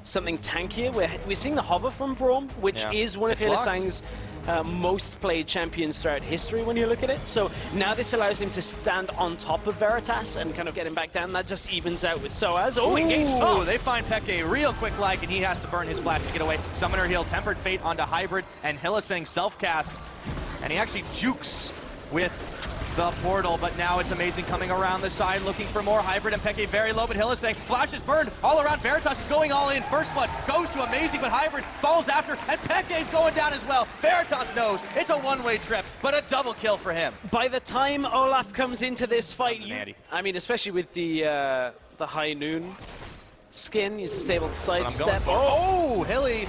something tankier. We're seeing the hover from Braum, which is one of Hylissang's most played champions throughout history when you look at it. So now this allows him to stand on top of Veritas and kind of get him back down. That just evens out with Soaz. Oh, Ooh, they find Peke real quick like, and he has to burn his flash to get away. Summoner heal, Tempered Fate onto Hybrid, and Hylissang self-cast. And he actually jukes with the portal, but now it's Amazing coming around the side, looking for more. Hybrid and Peke very low, but Hylissang, flash is burned all around. Veritas is going all in. First blood goes to Amazing, but Hybrid falls after, and Peke's going down as well. Veritas knows it's a one-way trip, but a double kill for him. By the time Olaf comes into this fight, I mean, especially with the High Noon skin, he's just able to sidestep. Oh, Hilly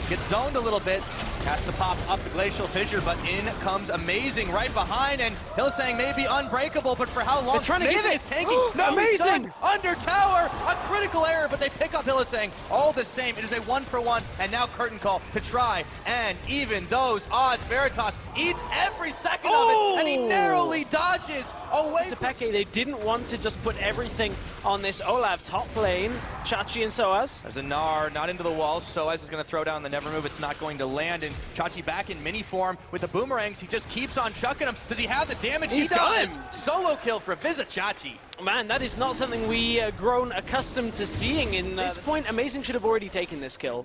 gets zoned a little bit. Has to pop up the Glacial Fissure, but in comes Amazing right behind, and Hylissang may be unbreakable, but for how long? They're trying to give it. Is tanking. No, Amazing! Under tower! A critical error, but they pick up Hylissang. All the same, it is a 1-for-1, and now Curtain Call to try, and even those odds, Veritas eats every second of it, and he narrowly dodges away to Peke. They didn't want to just put everything on this Olaf top lane. Chachi and Soaz. There's a Gnar, not into the wall. Soaz is going to throw down the Never Move. It's not going to land, and Chachi back in mini form with the boomerangs. He just keeps on chucking them. Does he have the damage? He's got him. Solo kill for Visit Chachi. Man, that is not something we grown accustomed to seeing. In this point, Amazing should have already taken this kill.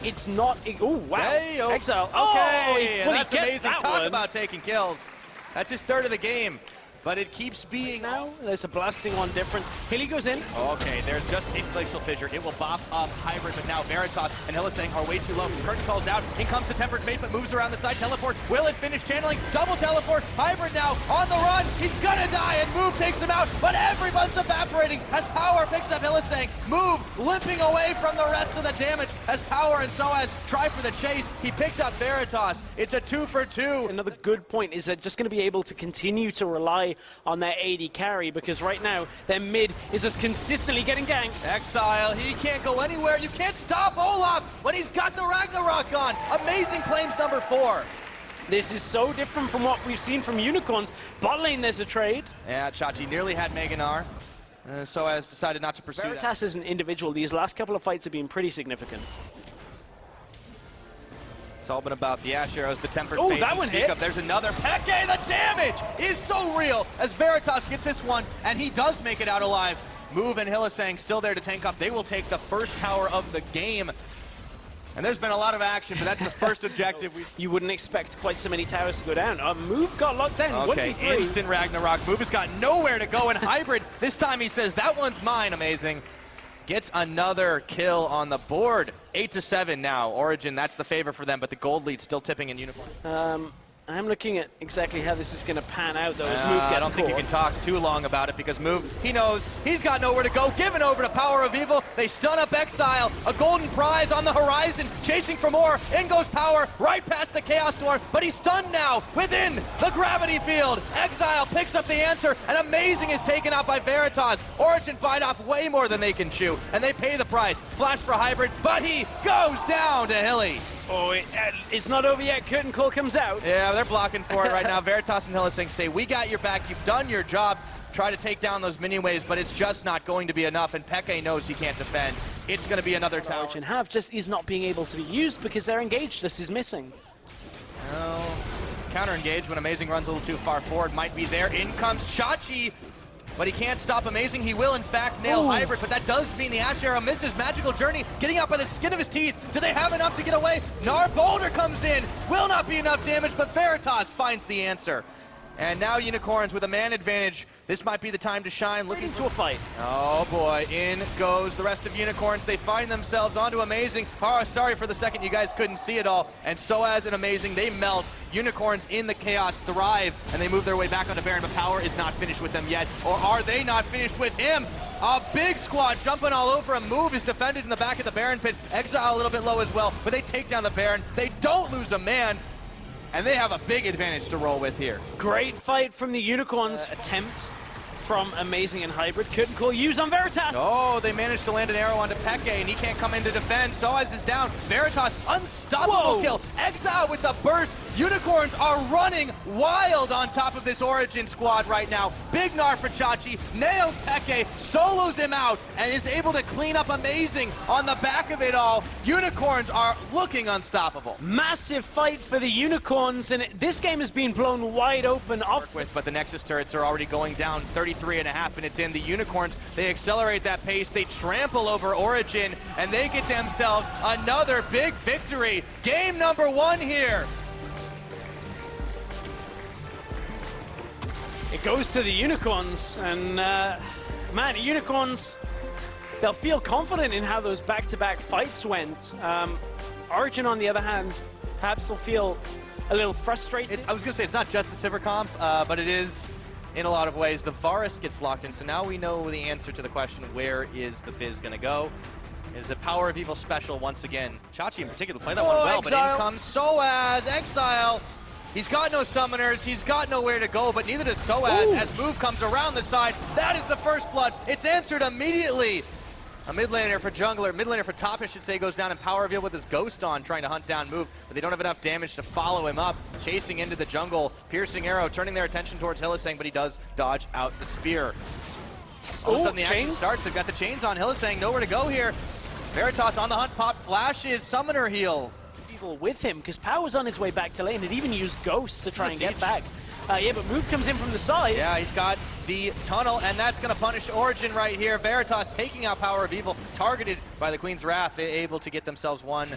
It's not. Oh wow! Hey, Exile. Okay, well, that's Amazing. Talk one. about taking kills. That's his third of the game. But it keeps being... Now, there's a blasting one different. Hilly goes in. Okay, there's just a Glacial Fissure. It will bop up Hybrid, but now Veritas and Hylissang are way too low. Curtain calls out. In comes the Tempered Fate, but moves around the side. Teleport. Will it finish channeling? Double teleport. Hybrid now on the run. He's gonna die, and Move takes him out, but everyone's evaporating as Power picks up Hylissang. Move limping away from the rest of the damage as Power and Soaz try for the chase. He picked up Veritas. It's a 2-for-2. Another good point is they're just going to be able to continue to rely on their AD carry, because right now their mid is just consistently getting ganked. Exile, he can't go anywhere. You can't stop Olaf when he's got the Ragnarok on. Amazing claims number 4. This is so different from what we've seen from Unicorns. Bot lane, there's a trade. Yeah, Chachi nearly had Mega Gnar. Soaz decided not to pursue Veritas as an individual, these last couple of fights have been pretty significant. It's all been about the Ash Arrows, the Tempered Fate. Oh, that one hit. There's another. Peke, the damage is so real as Veritas gets this one, and he does make it out alive. Move and Hylissang still there to tank up. They will take the first tower of the game. And there's been a lot of action, but that's the first objective. You wouldn't expect quite so many towers to go down. Move got locked down. Okay, instant Ragnarok. Move has got nowhere to go, and Hybrid, this time he says, that one's mine. Amazing. Gets another kill on the board. 8-7 now. Origen, that's the favor for them, but the gold lead still tipping in Unicorn. I'm looking at exactly how this is going to pan out, though, as Move gets I don't think you can talk too long about it, because Move, he knows he's got nowhere to go. Given over to Power of Evil. They stun up Exile. A golden prize on the horizon. Chasing for more. In goes Power, right past the Chaos Storm, but he's stunned now within the gravity field. Exile picks up the answer, and Amazing is taken out by Veritas. Origen bite off way more than they can chew, and they pay the price. Flash for Hybrid, but he goes down to Hilly. Oh, it's not over yet. Curtain Call comes out. Yeah, they're blocking for it right now. Veritas and Hylissang say, we got your back. You've done your job. Try to take down those minion waves, but it's just not going to be enough, and Peke knows he can't defend. It's going to be another tower. Origen have just is not being able to be used because their engage just is missing. Oh, counter engage when Amazing runs a little too far forward. Might be there. In comes Chachi. But he can't stop Amazing. He will, in fact, nail Hybrid, but that does mean the Ash Arrow misses. Magical Journey getting out by the skin of his teeth. Do they have enough to get away? Gnar Boulder comes in. Will not be enough damage, but Veritas finds the answer. And now Unicorns with a man advantage. This might be the time to shine. Looking to a fight. Oh boy, in goes the rest of Unicorns. They find themselves onto Amazing. Oh, sorry for the second, you guys couldn't see it all. And Soaz and Amazing, they melt. Unicorns in the chaos thrive, and they move their way back onto Baron, but Power is not finished with them yet. Or are they not finished with him? A big squad jumping all over him. Move is defended in the back of the Baron pit. Exile a little bit low as well, but they take down the Baron. They don't lose a man. And they have a big advantage to roll with here. Great fight from the Unicorns. Attempt from Amazing and Hybrid. Curtain Call used on Veritas. Oh, they managed to land an arrow onto Peke, and he can't come in to defend. Soaz is down. Veritas, unstoppable kill. Exile with the burst. Unicorns are running wild on top of this Origen squad right now. Big Gnar for Chachi, nails Peke, solos him out, and is able to clean up Amazing on the back of it all. Unicorns are looking unstoppable. Massive fight for the Unicorns, and this game has been blown wide open off. But the Nexus turrets are already going down 33.5 minutes in. The Unicorns, they accelerate that pace, they trample over Origen, and they get themselves another big victory. Game number 1 here. It goes to the Unicorns, and man, the Unicorns, they'll feel confident in how those back-to-back fights went. Origen, on the other hand, perhaps they'll feel a little frustrated. I was going to say, it's not just the Sivir comp, but it is in a lot of ways. The Varus gets locked in, so now we know the answer to the question, where is the Fizz going to go? Is a Power of Evil special once again? Chachi in particular played that one well, Exile. But in comes Soaz, Exile. He's got no summoners, he's got nowhere to go, but neither does Soaz. As move comes around the side. That is the first blood. It's answered immediately. A mid laner for jungler, mid laner for top, I should say, goes down in Power Reveal with his Ghost on, trying to hunt down move, but they don't have enough damage to follow him up. Chasing into the jungle, piercing arrow, turning their attention towards Hylissang, but he does dodge out the spear. All of a sudden the action starts, they've got the chains on Hylissang, nowhere to go here. Veritas on the hunt, pop flashes, summoner heal. With him, because Power's on his way back to lane. It even used Ghosts to try and get back. Yeah, but move comes in from the side. Yeah, he's got the tunnel, and that's going to punish Origen right here. Veritas taking out Power of Evil, targeted by the Queen's Wrath. They're able to get themselves one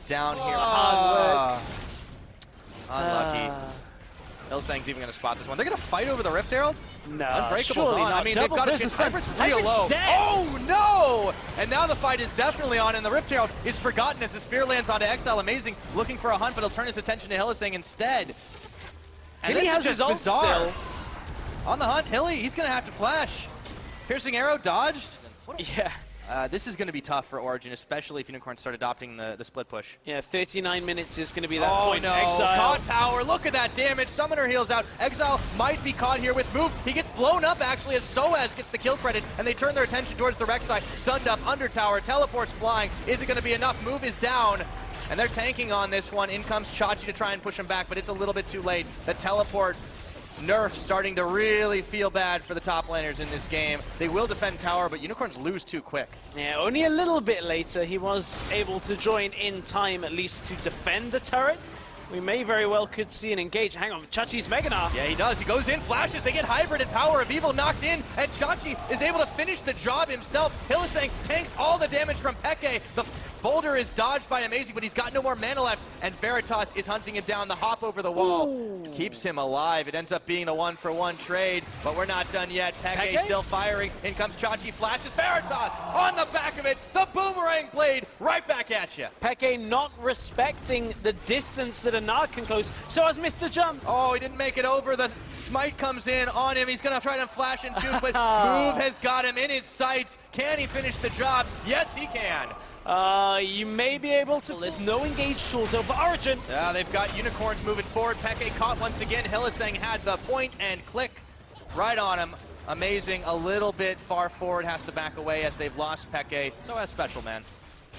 down here. Hard work. Unlucky. Hylissang's even going to spot this one. They're going to fight over the Rift Herald? No, Unbreakable's on. Not. I mean, Double they've got to get Hybrid's real low. Dead. Oh, no! And now the fight is definitely on, and the Rift Herald is forgotten as the spear lands onto Exile. Amazing, looking for a hunt, but he'll turn his attention to Hylissang instead. And he has his ult still. On the hunt, Hilly, he's going to have to flash. Piercing arrow, dodged. Yeah. This is going to be tough for Origen, especially if Unicorns start adopting the split push. Yeah, 39 minutes is going to be that point. No. Exile. Caught Power, look at that damage. Summoner heals out. Exile might be caught here with move. He gets blown up, actually, as Soaz gets the kill credit, and they turn their attention towards the Rek'Sai. Stunned up, under tower, teleports flying. Is it going to be enough? Move is down. And they're tanking on this one. In comes Chachi to try and push him back, but it's a little bit too late. The teleport nerf starting to really feel bad for the top laners in this game. They will defend tower, but Unicorns lose too quick. Yeah, only a little bit later. He was able to join in time, at least, to defend the turret. We may very well could see an engage. Hang on, Chachi's Mega Gnar. Yeah, he does. He goes in, flashes. They get Hybrid and Power of Evil knocked in, and Chachi is able to finish the job himself. Hylissang tanks all the damage from Peke. The boulder is dodged by Amazing, but he's got no more mana left, and Veritas is hunting him down. The hop over the wall keeps him alive. It ends up being a 1-for-1 trade, but we're not done yet. Peke still firing. In comes Chachi, flashes. Veritas on the back of it. The boomerang blade right back at you. Peke not respecting the distance that a Gnar can close. Soaz missed the jump. Oh, he didn't make it over. The smite comes in on him. He's going to try to flash and shoot, but move has got him in his sights. Can he finish the job? Yes, he can. You may be able to. There's no engage tools over Origen. Yeah, they've got Unicorns moving forward. Peke caught once again. Hylissang had the point and click right on him. Amazing. A little bit far forward. Has to back away as they've lost Peke. So that's special, man.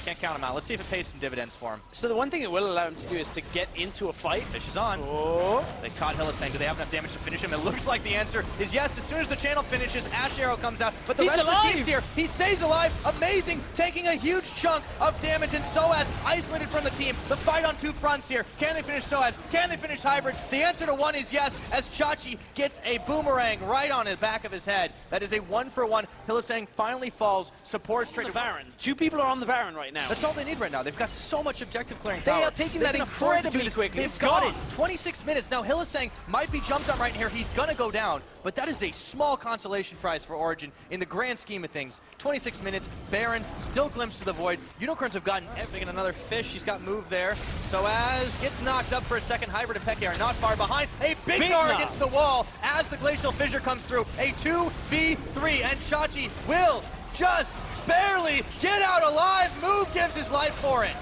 Can't count him out. Let's see if it pays some dividends for him. So the one thing it will allow him to do is to get into a fight. Fish is on. Oh. They caught Hylissang. Do they have enough damage to finish him? It looks like the answer is yes. As soon as the channel finishes, Ash Arrow comes out. But the rest of the team's here. He stays alive. Amazing. Taking a huge chunk of damage. And Soaz isolated from the team. The fight on two fronts here. Can they finish Soaz? Can they finish Hybrid? The answer to one is yes, as Chachi gets a boomerang right on the back of his head. That is a 1-for-1. Hylissang finally falls. Supports trade the Baron. Two people are on the Baron right now. That's all they need right now. They've got so much objective clearing power. They are taking that incredibly quickly. They've got it. 26 minutes. Now Hylissang might be jumped on right here. He's going to go down, but that is a small consolation prize for Origen in the grand scheme of things. 26 minutes. Baron still glimpse to the void. Unicorns have gotten everything. Another fish. He's got move there. So as gets knocked up for a second, Hybrid and Peke are not far behind. A big Gnar against the wall as the Glacial Fissure comes through. A 2v3, and Chachi will just barely get out alive. Move gives his life for it.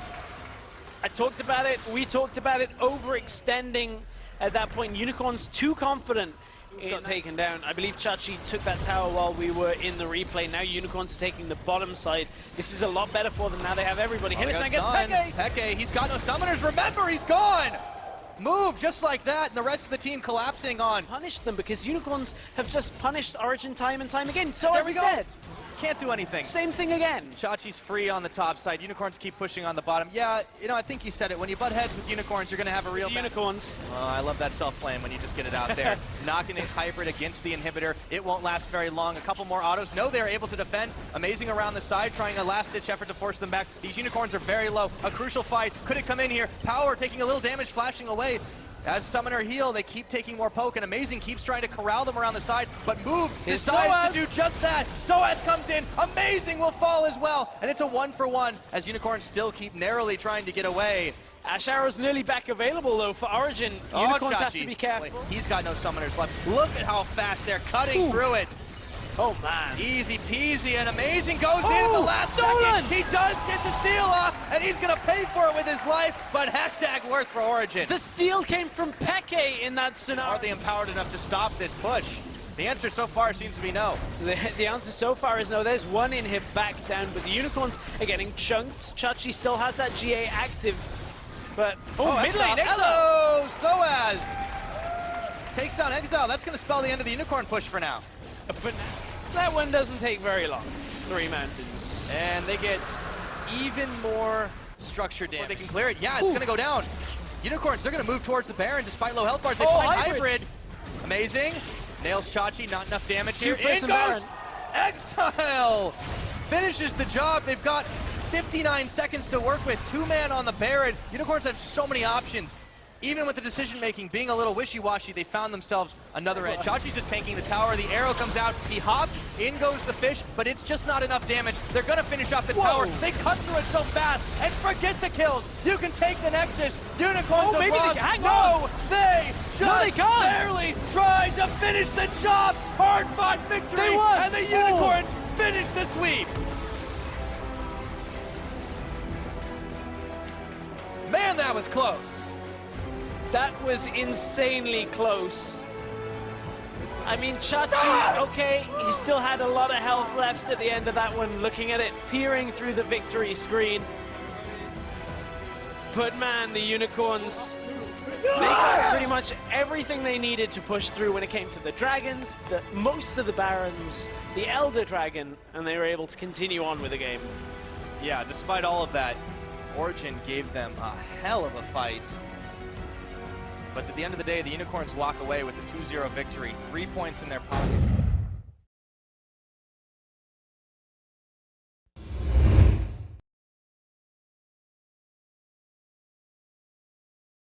I talked about it. We talked about it. Overextending at that point. Unicorns too confident. Got taken down. I believe Chachi took that tower while we were in the replay. Now Unicorns are taking the bottom side. This is a lot better for them. Now they have everybody. Hylissang gets Peke. Peke, he's got no summoners. Remember, he's gone. move just like that, and the rest of the team collapsing on. Punished them because Unicorns have just punished Origen time and time again. So There as we is go. dead. Can't do anything. Same thing again. Chachi's free on the top side. Unicorns keep pushing on the bottom. Yeah, you know, I think you said it. When you butt heads with Unicorns, you're going to have a real Unicorns. Oh, I love that self-flame when you just get it out there. Knocking it hybrid against the inhibitor. It won't last very long. A couple more autos. No, they're able to defend. Amazing around the side, trying a last-ditch effort to force them back. These Unicorns are very low. A crucial fight. Could it come in here? Power taking a little damage, flashing away. As Summoner heal, they keep taking more poke, and Amazing keeps trying to corral them around the side, but Move decides to do just that. Soaz comes in, Amazing will fall as well, and it's a 1-for-1 as Unicorns still keep narrowly trying to get away. Ash Arrow's nearly back available though for Origen. Unicorns have to be careful. Wait, he's got no Summoners left. Look at how fast they're cutting through it. Oh man. Easy peasy, and Amazing goes in at the last second. He does get the steal off, and he's gonna pay for it with his life, but hashtag worth for Origen. The steal came from Peke in that scenario. Are they empowered enough to stop this push? The answer so far seems to be no. The answer so far is no. There's one inhib back down, but the Unicorns are getting chunked. Chachi still has that GA active, but mid lane, Exile! Hello, Soaz! Takes down Exile. That's gonna spell the end of the Unicorn push for now. That one doesn't take very long. 3 mountains. And they get even more structure damage. They can clear it. Yeah, it's going to go down. Unicorns, they're going to move towards the Baron despite low health bars. They find hybrid. Amazing. Nails Chachi, not enough damage here. In goes Baron. Exile! Finishes the job. They've got 59 seconds to work with. 2-man on the Baron. Unicorns have so many options. Even with the decision-making being a little wishy-washy, they found themselves another edge. Chachi's just tanking the tower. The arrow comes out. He hops. In goes the fish, but it's just not enough damage. They're going to finish off the tower. They cut through it so fast. And forget the kills. You can take the Nexus. Unicorns have lost. No, they just barely tried to finish the job. Hard-fought victory. And the Unicorns finish the sweep. Man, that was close. That was insanely close. I mean, Chachi, okay, he still had a lot of health left at the end of that one, looking at it, peering through the victory screen. But man, the Unicorns, they got pretty much everything they needed to push through when it came to the Dragons, most of the Barons, the Elder Dragon, and they were able to continue on with the game. Yeah, despite all of that, Origen gave them a hell of a fight. But at the end of the day, the Unicorns walk away with the 2-0 victory, 3 points in their pocket.